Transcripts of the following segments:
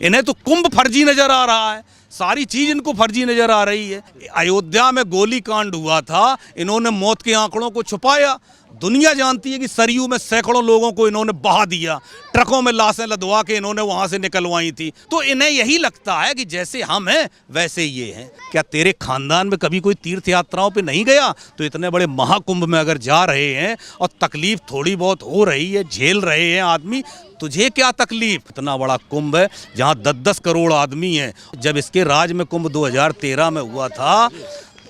इन्हें तो कुंभ फर्जी नजर आ रहा है, सारी चीज इनको फर्जी नजर आ रही है। अयोध्या में गोली कांड हुआ था, इन्होंने मौत के आंकड़ों को छुपाया। दुनिया जानती है कि सरयू में सैकड़ों लोगों को इन्होंने बहा दिया, ट्रकों में लाशें लदवा के इन्होंने वहां से निकलवाई थी। तो इन्हें यही लगता है कि जैसे हम हैं वैसे ये हैं। क्या तेरे खानदान में कभी कोई तीर्थ यात्राओं पे नहीं गया? तो इतने बड़े महाकुंभ में अगर जा रहे हैं और तकलीफ थोड़ी बहुत हो रही है, झेल रहे हैं आदमी, तुझे क्या तकलीफ? इतना बड़ा कुंभ है जहां 10-10 करोड़ आदमी हैं। जब इसके राज में कुंभ 2013 में हुआ था,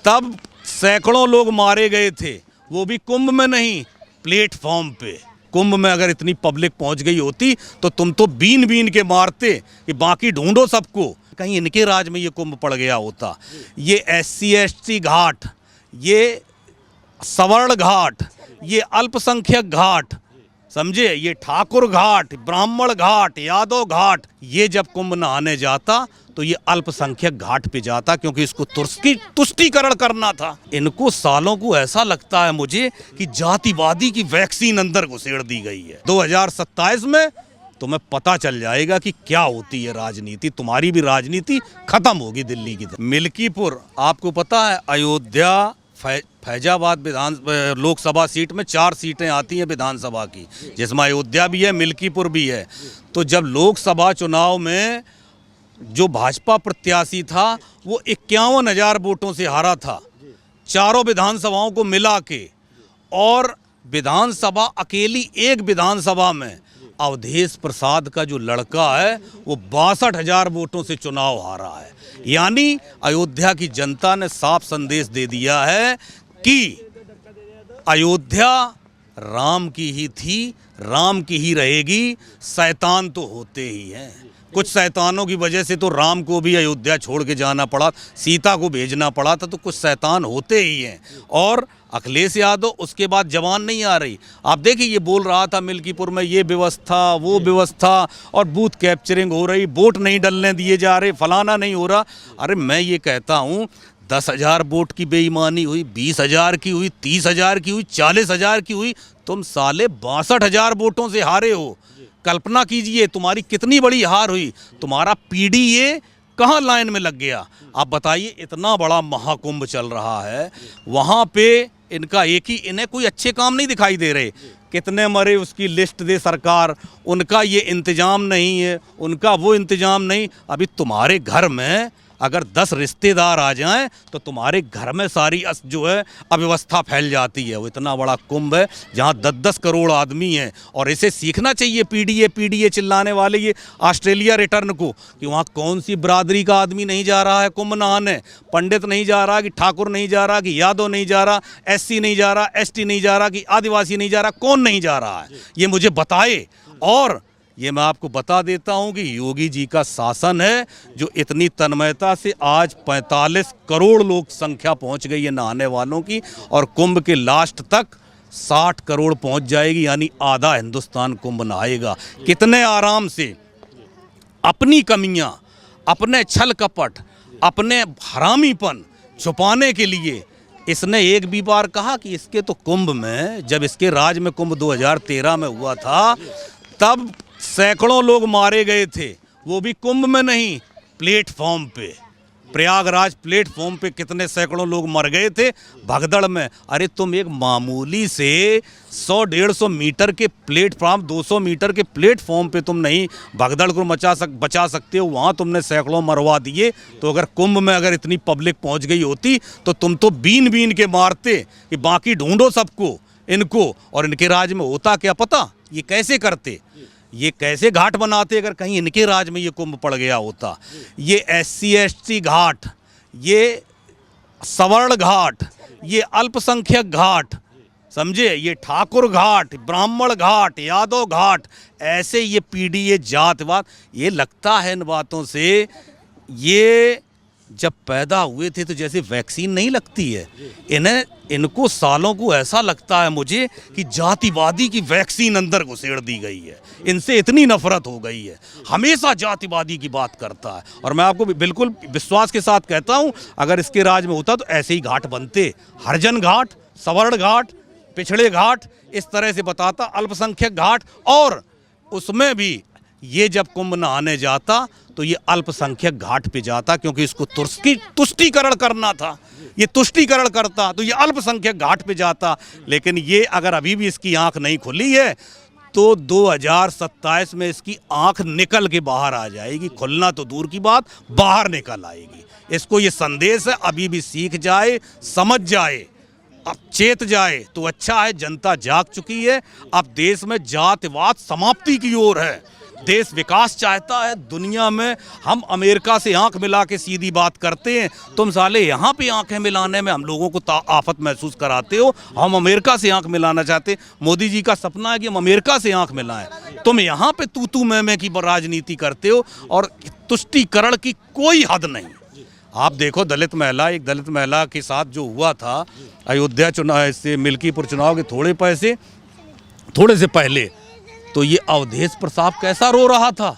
तब सैकड़ों लोग मारे गए थे, वो भी कुंभ में नहीं, प्लेटफॉर्म पे। कुंभ में अगर इतनी पब्लिक पहुंच गई होती तो तुम तो बीन बीन के मारते कि बाकी ढूंढो सबको। कहीं इनके राज में ये कुंभ पड़ गया होता। ये SC ST घाट, ये सवर्ण घाट, ये अल्पसंख्यक घाट, समझे, ये ठाकुर घाट, ब्राह्मण घाट, यादव घाट, ये जब कुंभ नहाने जाता तो ये अल्पसंख्यक घाट पे जाता, क्योंकि इसको तुष्टीकरण करना था। इनको सालों को ऐसा लगता है मुझे कि जातिवादी की वैक्सीन अंदर घुसेड़ दी गई है। 2027 में तुम्हें पता चल जाएगा कि क्या होती है राजनीति। तुम्हारी भी राजनीति खत्म होगी दिल्ली की तरह। मिल्कीपुर, आपको पता है अयोध्या फैजाबाद लोकसभा सीट में 4 सीटें आती हैं विधानसभा की, जिसमें अयोध्या भी है, मिल्कीपुर भी है। तो जब लोकसभा चुनाव में जो भाजपा प्रत्याशी था वो 51,000 वोटों से हारा था, चारों विधानसभाओं को मिला के। और विधानसभा अकेली एक विधानसभा में अवधेश प्रसाद का जो लड़का है वो 62,000 वोटों से चुनाव हारा है। यानी अयोध्या की जनता ने साफ संदेश दे दिया है कि अयोध्या राम की ही थी, राम की ही रहेगी। शैतान तो होते ही हैं, कुछ शैतानों की वजह से तो राम को भी अयोध्या छोड़ के जाना पड़ा, सीता को भेजना पड़ा था, तो कुछ शैतान होते ही हैं। और अखिलेश यादव उसके बाद जवान नहीं आ रही। आप देखिए, ये बोल रहा था मिल्कीपुर में ये व्यवस्था वो व्यवस्था और बूथ कैप्चरिंग हो रही, वोट नहीं डलने दिए जा रहे, फलाना नहीं हो रहा। अरे मैं ये कहता हूँ 10,000 वोट की बेईमानी हुई, 20,000 की हुई, 30,000 की हुई, 40,000 की हुई, तुम साले 62,000 वोटों से हारे हो। कल्पना कीजिए तुम्हारी कितनी बड़ी हार हुई। तुम्हारा PDA कहाँ लाइन में लग गया? आप बताइए, इतना बड़ा महाकुंभ चल रहा है, वहाँ पे इनका एक ही, इन्हें कोई अच्छे काम नहीं दिखाई दे रहे। कितने मरे उसकी लिस्ट दे सरकार, उनका ये इंतजाम नहीं है, उनका वो इंतजाम नहीं। अभी तुम्हारे घर में अगर 10 रिश्तेदार आ जाएं तो तुम्हारे घर में सारी जो है अव्यवस्था फैल जाती है। वो इतना बड़ा कुंभ है जहां 10-10 करोड़ आदमी हैं। और इसे सीखना चाहिए PDA चिल्लाने वाले ये ऑस्ट्रेलिया रिटर्न को, कि वहाँ कौन सी बिरादरी का आदमी नहीं जा रहा है कुंभ नहाने। पंडित नहीं जा रहा, कि ठाकुर नहीं जा रहा, कि यादव नहीं जा रहा, SC नहीं जा रहा, ST नहीं जा रहा, कि आदिवासी नहीं जा रहा, कौन नहीं जा रहा है ये मुझे बताए। और ये मैं आपको बता देता हूं कि योगी जी का शासन है जो इतनी तन्मयता से आज 45 करोड़ लोग संख्या पहुंच गई है नहाने वालों की, और कुंभ के लास्ट तक 60 करोड़ पहुंच जाएगी, यानी आधा हिंदुस्तान कुंभ नहाएगा। कितने आराम से अपनी कमियां, अपने छल कपट, अपने हरामीपन छुपाने के लिए इसने एक भी बार कहा कि इसके तो कुंभ में, जब इसके राज में कुंभ 2013 में हुआ था, तब सैकड़ों लोग मारे गए थे, वो भी कुंभ में नहीं, प्लेटफॉर्म पे। प्रयागराज प्लेटफॉर्म पे कितने सैकड़ों लोग मर गए थे भगदड़ में। अरे तुम एक मामूली से 100-150 मीटर के प्लेटफॉर्म, 200 मीटर के प्लेटफॉर्म पे तुम नहीं भगदड़ को बचा सकते हो, वहाँ तुमने सैकड़ों मरवा दिए। तो अगर कुंभ में अगर इतनी पब्लिक पहुँच गई होती तो तुम तो बीन बीन के मारते कि बाकी ढूंढो सबको, इनको। और इनके राज में होता क्या पता? ये कैसे करते, ये कैसे घाट बनाते अगर कहीं इनके राज में ये कुंभ पड़ गया होता। ये SC ST घाट, ये सवर्ण घाट, ये अल्पसंख्यक घाट, समझे, ये ठाकुर घाट, ब्राह्मण घाट, यादव घाट, ऐसे ये PDA जातवाद। ये लगता है इन बातों से, ये जब पैदा हुए थे तो जैसे वैक्सीन नहीं लगती है, इनको सालों को ऐसा लगता है मुझे कि जातिवादी की वैक्सीन अंदर घुसेड़ दी गई है। इनसे इतनी नफरत हो गई है, हमेशा जातिवादी की बात करता है। और मैं आपको बिल्कुल विश्वास के साथ कहता हूं, अगर इसके राज में होता तो ऐसे ही घाट बनते, हरिजन घाट, सवर्ण घाट, पिछड़े घाट, इस तरह से बताता, अल्पसंख्यक घाट। और उसमें भी ये जब कुंभ नहाने जाता तो ये अल्पसंख्यक घाट पे जाता, क्योंकि इसको तुष्टीकरण करना था। ये तुष्टीकरण करता तो ये अल्पसंख्यक घाट पे जाता। लेकिन ये अगर अभी भी इसकी आंख नहीं खुली है तो 2027 में इसकी आंख निकल के बाहर आ जाएगी। खुलना तो दूर की बात, बाहर निकल आएगी। इसको ये संदेश है, अभी भी सीख जाए, समझ जाए, अब चेत जाए तो अच्छा है। जनता जाग चुकी है। अब देश में जातिवाद समाप्ति की ओर है। देश विकास चाहता है। दुनिया में हम अमेरिका से आंख मिला के सीधी बात करते हैं, तुम साले यहाँ पे आंखें मिलाने में हम लोगों को आफत महसूस कराते हो। हम अमेरिका से आंख मिलाना चाहते। मोदी जी का सपना है कि हम अमेरिका से आंख मिलाएं, तुम यहाँ पे तू मैं की राजनीति करते हो। और तुष्टीकरण की कोई हद नहीं। आप देखो एक दलित महिला के साथ जो हुआ था अयोध्या चुनाव से मिल्कीपुर चुनाव के थोड़े से पहले, तो ये अवधेश प्रसाद कैसा रो रहा था,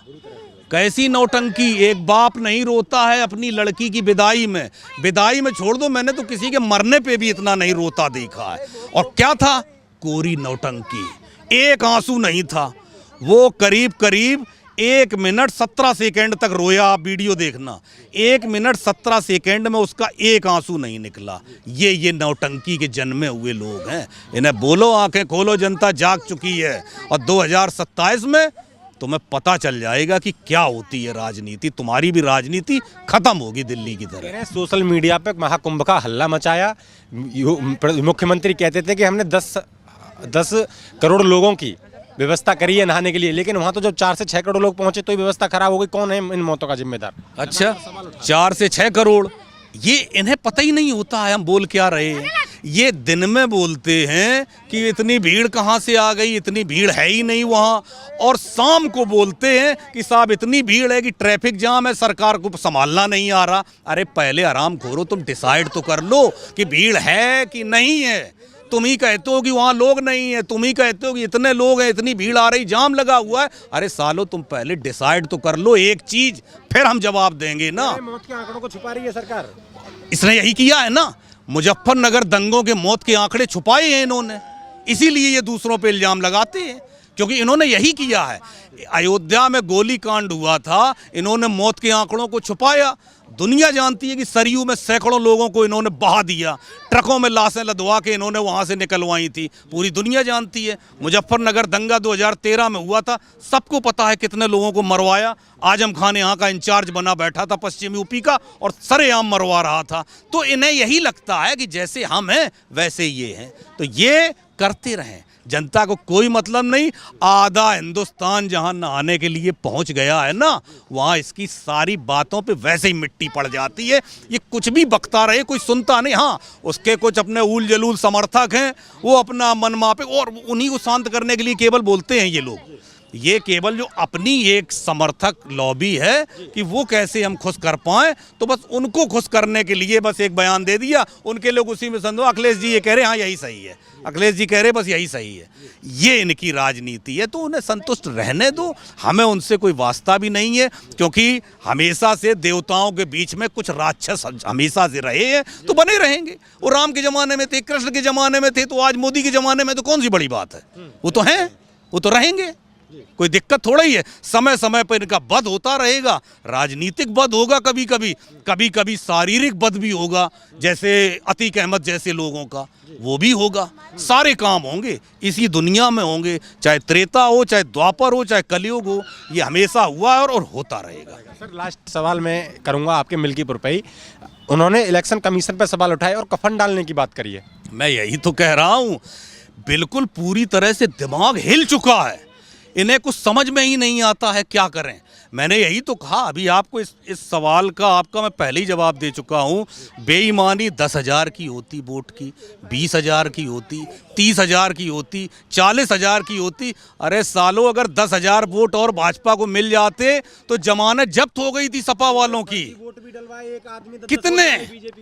कैसी नौटंकी। एक बाप नहीं रोता है अपनी लड़की की विदाई में छोड़ दो, मैंने तो किसी के मरने पे भी इतना नहीं रोता देखा है। और क्या था, कोरी नौटंकी, एक आंसू नहीं था। वो करीब 1 मिनट 17 सेकंड तक रोया। आप वीडियो देखना, 1 मिनट 17 सेकंड में उसका एक आंसू नहीं निकला। ये नौटंकी के जन्मे हुए लोग हैं। इन्हें बोलो आंखें खोलो, जनता जाग चुकी है। और 2027 में तुम्हें पता चल जाएगा कि क्या होती है राजनीति। तुम्हारी भी राजनीति खत्म होगी दिल्ली की तरह। सोशल मीडिया पे महाकुंभ का हल्ला मचाया। मुख्यमंत्री कहते थे कि हमने 10 करोड़ लोगों की व्यवस्था करी है नहाने के लिए, लेकिन वहां तो जब 4 से 6 करोड़ लोग पहुंचे तो व्यवस्था खराब हो गई। कौन है इन मौतों का जिम्मेदार? अच्छा, 4 से 6 करोड़, ये इन्हें पता ही नहीं होता है हम बोल क्या रहे हैं। ये दिन में बोलते हैं कि इतनी भीड़ कहाँ से आ गई, इतनी भीड़ है ही नहीं वहाँ। और शाम को बोलते हैं कि साहब इतनी भीड़ है कि ट्रैफिक जाम है, सरकार को संभालना नहीं आ रहा। अरे पहले आराम खोरो, तुम डिसाइड तो कर लो कि भीड़ है कि नहीं है। तुम ही कहते हो कि वहाँ लोग नहीं है, तुम ही कहते हो कि इतने लोग हैं, इतनी भीड़ आ रही, जाम लगा हुआ है। अरे सालो तुम पहले डिसाइड तो कर लो एक चीज, फिर हम जवाब देंगे ना। मौत के आंकड़ों को छुपा रही है सरकार। इसने यही किया है ना, मुजफ्फरनगर दंगों के मौत के आंकड़े छुपाए हैं इन्होंने, इसीलिए ये दूसरों पे इल्जाम लगाते हैं, क्योंकि इन्होंने यही किया है। अयोध्या में गोली कांड हुआ था, इन्होंने मौत के आंकड़ों को छुपाया। दुनिया जानती है कि सरयू में सैकड़ों लोगों को इन्होंने बहा दिया, ट्रकों में लाशें लदवा के इन्होंने वहां से निकलवाई थी। पूरी दुनिया जानती है। मुजफ्फरनगर दंगा 2013 में हुआ था, सबको पता है कितने लोगों को मरवाया। आजम खान यहाँ का इंचार्ज बना बैठा था पश्चिमी यूपी का, और सरेआम मरवा रहा था। तो इन्हें यही लगता है कि जैसे हम हैं वैसे ये हैं, तो ये करते रहें। जनता को कोई मतलब नहीं। आधा हिंदुस्तान जहां नहाने के लिए पहुंच गया है ना, वहां इसकी सारी बातों पे वैसे ही मिट्टी पड़ जाती है। ये कुछ भी बकता रहे, कोई सुनता नहीं। हाँ, उसके कुछ अपने उल जलूल समर्थक हैं, वो अपना मन मापे, और उन्हीं को शांत करने के लिए केवल बोलते हैं ये लोग। ये केवल जो अपनी एक समर्थक लॉबी है कि वो कैसे हम खुश कर पाएं, तो बस उनको खुश करने के लिए बस एक बयान दे दिया, उनके लोग उसी में संदो। अखिलेश जी ये कह रहे हैं, हाँ यही सही है, अखिलेश जी कह रहे बस यही सही है। ये इनकी राजनीति है, तो उन्हें संतुष्ट रहने दो। हमें उनसे कोई वास्ता भी नहीं है, क्योंकि हमेशा से देवताओं के बीच में कुछ राक्षस हमेशा से रहे हैं, तो बने रहेंगे। वो राम के जमाने में थे, कृष्ण के जमाने में थे, तो आज मोदी के जमाने में तो कौन सी बड़ी बात है। वो तो हैं, वो तो रहेंगे, कोई दिक्कत थोड़ा ही है। समय समय पर इनका बद होता रहेगा, राजनीतिक बद होगा, कभी कभी शारीरिक बद भी होगा, जैसे अतीक अहमद जैसे लोगों का वो भी होगा। सारे काम होंगे, इसी दुनिया में होंगे, चाहे त्रेता हो, चाहे द्वापर हो, चाहे कलयुग हो। ये हमेशा हुआ है और होता रहेगा। सर लास्ट सवाल मैं करूंगा आपके मिल्कीपुर पे ही। उन्होंने इलेक्शन कमीशन पर सवाल उठाए और कफन डालने की बात करी है। मैं यही तो कह रहा हूँ, बिल्कुल पूरी तरह से दिमाग हिल चुका है। इन्हें कुछ समझ में ही नहीं आता है क्या करें। मैंने यही तो कहा, अभी आपको इस सवाल का आपका मैं पहले ही जवाब दे चुका हूँ। बेईमानी 10,000 की होती वोट की, 20,000 की होती, 30,000 की होती, 40,000 की होती। अरे सालों, अगर 10,000 वोट और भाजपा को मिल जाते तो जमानत जब्त हो गई थी सपा वालों की।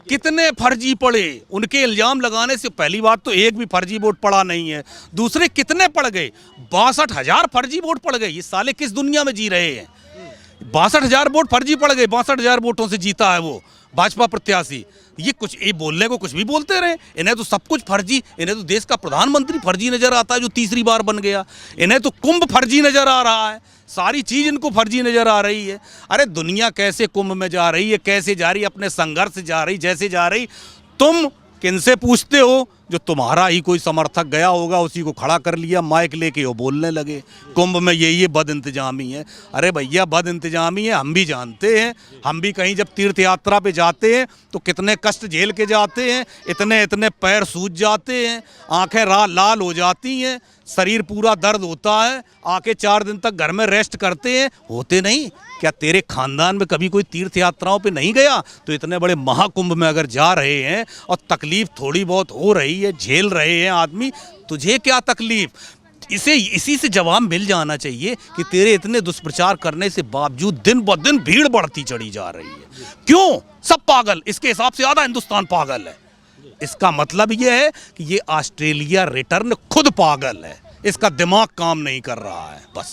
कितने फर्जी पड़े, उनके इल्जाम लगाने से पहली बात तो एक भी फर्जी वोट पड़ा नहीं है। दूसरे कितने पड़ गए, 62,000 फर्जी वोट पड़ गए। ये साले किस दुनिया में जी रहे हैं। 62,000 वोट फर्जी पड़ गए, 62,000 वोटों से जीता है वो भाजपा प्रत्याशी। ये बोलने को कुछ भी बोलते रहे। इन्हें तो सब कुछ फर्जी, इन्हें तो देश का प्रधानमंत्री फर्जी नजर आता है जो तीसरी बार बन गया। इन्हें तो कुंभ फर्जी नजर आ रहा है। सारी चीज इनको फर्जी नजर आ रही है। अरे दुनिया कैसे कुंभ में जा रही है, कैसे जा रही है, अपने संघर्ष जा रही, जैसे जा रही, तुम किनसे पूछते हो? जो तुम्हारा ही कोई समर्थक गया होगा, उसी को खड़ा कर लिया, माइक लेके वो बोलने लगे कुंभ में ये बद इंतजामी है। अरे भैया बद इंतजामी है, हम भी जानते हैं। हम भी कहीं जब तीर्थ यात्रा पे जाते हैं तो कितने कष्ट झेल के जाते हैं, इतने इतने पैर सूज जाते हैं, आंखें लाल हो जाती हैं, शरीर पूरा दर्द होता है, आके 4 दिन तक घर में रेस्ट करते हैं, होते नहीं? क्या तेरे खानदान में कभी कोई तीर्थ यात्राओं पे नहीं गया? तो इतने बड़े महाकुंभ में अगर जा रहे हैं और तकलीफ थोड़ी बहुत हो रही है, झेल रहे हैं आदमी, तुझे क्या तकलीफ? इसी से जवाब मिल जाना चाहिए कि तेरे इतने दुष्प्रचार करने से बावजूद दिन ब दिन भीड़ बढ़ती चढ़ी जा रही है। क्यों? सब पागल, इसके हिसाब से आधा हिंदुस्तान पागल है। इसका मतलब यह है कि ये ऑस्ट्रेलिया रिटर्न खुद पागल है, इसका दिमाग काम नहीं कर रहा है। बस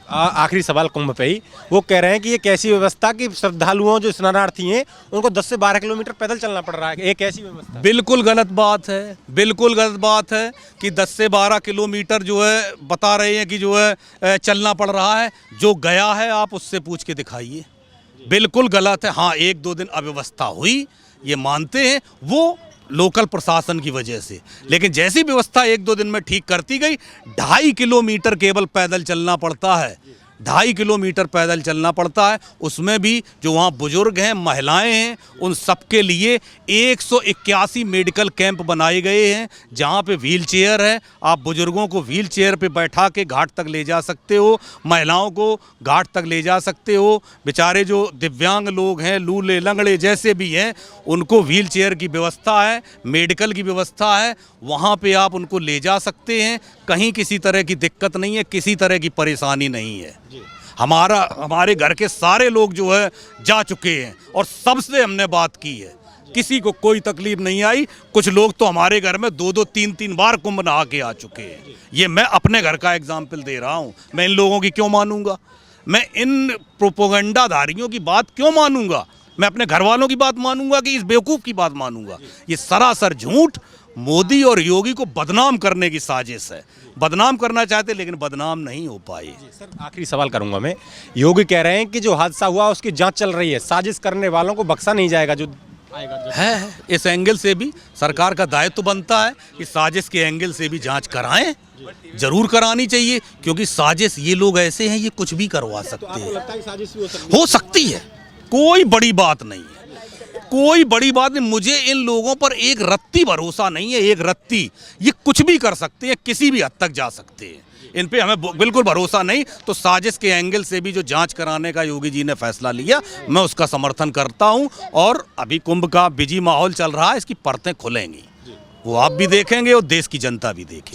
आखिरी सवाल कुंभ पे ही, वो कह रहे हैं कि ये कैसी व्यवस्था कि श्रद्धालुओं जो स्नानार्थी हैं उनको 10 से 12 किलोमीटर पैदल चलना पड़ रहा है, ये कैसी व्यवस्था? बिल्कुल गलत बात है, बिल्कुल गलत बात है कि 10 से 12 किलोमीटर जो है बता रहे हैं कि जो है चलना पड़ रहा है। जो गया है आप उससे पूछ के दिखाइए, बिल्कुल गलत है। हाँ, 1-2 दिन अव्यवस्था हुई, ये मानते हैं, वो लोकल प्रशासन की वजह से, लेकिन जैसी व्यवस्था 1-2 दिन में ठीक करती गई, 2.5 किलोमीटर केवल पैदल चलना पड़ता है, 2.5 किलोमीटर पैदल चलना पड़ता है। उसमें भी जो वहाँ बुजुर्ग हैं, महिलाएं हैं, उन सबके लिए 181 मेडिकल कैंप बनाए गए हैं, जहाँ पे व्हील चेयर है, आप बुजुर्गों को व्हील चेयर पे बैठा के घाट तक ले जा सकते हो, महिलाओं को घाट तक ले जा सकते हो। बेचारे जो दिव्यांग लोग हैं, लूले लंगड़े जैसे भी हैं, उनको व्हील चेयर की व्यवस्था है, मेडिकल की व्यवस्था है, वहाँ पे आप उनको ले जा सकते हैं। कहीं किसी तरह की दिक्कत नहीं है, किसी तरह की परेशानी नहीं है। हमारे घर के सारे लोग जो है जा चुके हैं और सबसे हमने बात की है, किसी को कोई तकलीफ नहीं आई। कुछ लोग तो हमारे घर में 2-2, 3-3 बार कुंभ नहा के आ चुके हैं। ये मैं अपने घर का एग्जाम्पल दे रहा हूँ। मैं इन लोगों की क्यों मानूंगा? मैं इन प्रोपोगंडाधारियों की बात क्यों मानूंगा? मैं अपने घर वालों की बात मानूंगा कि इस बेवकूफ़ की बात मानूंगा? ये सरासर झूठ, मोदी और योगी को बदनाम करने की साजिश है। बदनाम करना चाहते लेकिन बदनाम नहीं हो पाए। सर आखिरी सवाल करूंगा मैं, योगी कह रहे हैं कि जो हादसा हुआ उसकी जांच चल रही है, साजिश करने वालों को बख्शा नहीं जाएगा। जो है इस एंगल से भी सरकार का दायित्व तो बनता है कि साजिश के एंगल से भी जांच कराएं, जरूर करानी चाहिए, क्योंकि साजिश, ये लोग ऐसे हैं, ये कुछ भी करवा सकते हैं। हो सकती है, कोई बड़ी बात नहीं है, कोई बड़ी बात नहीं। मुझे इन लोगों पर एक रत्ती भरोसा नहीं है, एक रत्ती। ये कुछ भी कर सकते हैं, किसी भी हद तक जा सकते हैं, इन पे हमें बिल्कुल भरोसा नहीं। तो साजिश के एंगल से भी जो जांच कराने का योगी जी ने फैसला लिया, मैं उसका समर्थन करता हूं। और अभी कुंभ का बिजी माहौल चल रहा है, इसकी परतें खुलेंगी, वो आप भी देखेंगे और देश की जनता भी देखेगी।